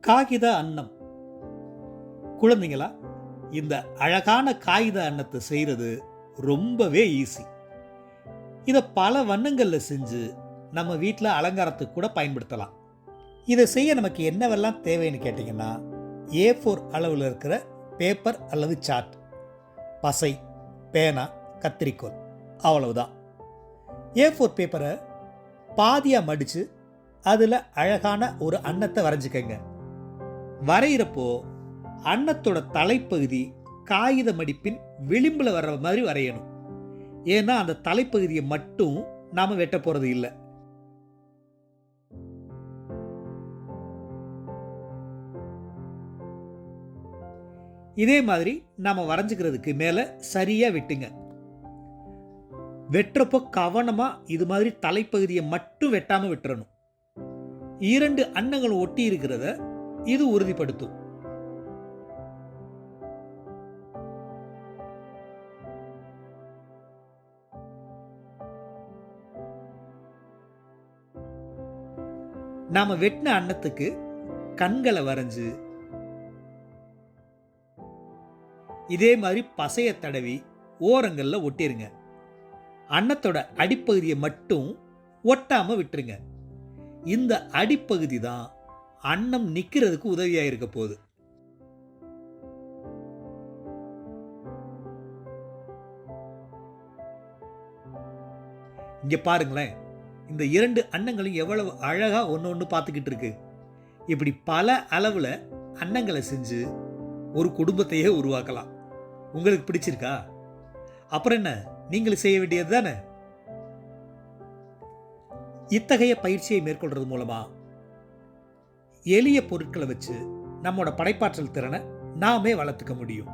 காகித அன்னம். குழந்தைங்களா, இந்த அழகான காகித அன்னத்தை செய்கிறது ரொம்பவே ஈஸி. இதை பல வண்ணங்களில் செஞ்சு நம்ம வீட்டில் அலங்காரத்துக்கு கூட பயன்படுத்தலாம். இதை செய்ய நமக்கு என்னவெல்லாம் தேவைன்னு கேட்டிங்கன்னா, A4 அளவில் இருக்கிற பேப்பர் அல்லது சார்ட், பசை, பேனா, கத்திரிக்கோல், அவ்வளவுதான். A4 பேப்பரை பாதியாக மடித்து அதில் அழகான ஒரு அன்னத்தை வரைஞ்சிக்கங்க. வரைகிறப்போ அன்னத்தோட தலைப்பகுதி காகித மடிப்பின் விளிம்பில் வர்ற மாதிரி வரையணும். ஏன்னா அந்த தலைப்பகுதியை மட்டும் நாம் வெட்ட போகிறது இல்லை. இதே மாதிரி நாம் வரைஞ்சிக்கிறதுக்கு மேலே சரியாக வெட்டுங்க. வெட்டுறப்போ கவனமாக இது மாதிரி தலைப்பகுதியை மட்டும் வெட்டாமல் விட்டுறணும். 2 அன்னங்கள் ஒட்டி இருக்கிறத இது உறுதிப்படுத்தும். நாம வெட்டின அன்னத்துக்கு கண்களை வரைஞ்சு இதே மாதிரி பசைய தடவி ஓரங்கள்ல ஒட்டிருங்க. அன்னத்தோட அடிப்பகுதியை மட்டும் ஒட்டாம விட்டுருங்க. இந்த அடிப்பகுதி தான் அன்னம் நிக்கிறதுக்கு உதவியா இருக்க போகுது. இங்க பாருங்களேன், இந்த 2 அன்னங்களும் எவ்வளவு அழகா ஒன்று பார்த்துக்கிட்டு இருக்கு. இப்படி பல அளவுல அன்னங்களை செஞ்சு ஒரு குடும்பத்தையே உருவாக்கலாம். உங்களுக்கு பிடிச்சிருக்கா? அப்புறம் என்ன, நீங்களும் செய்ய வேண்டியது தானே. இத்தகைய பயிற்சியை மேற்கொள்றது மூலமா எளிய பொருட்களை வச்சு நம்மோட படைப்பாற்றல் திறனை நாமே வளர்த்துக்க முடியும்.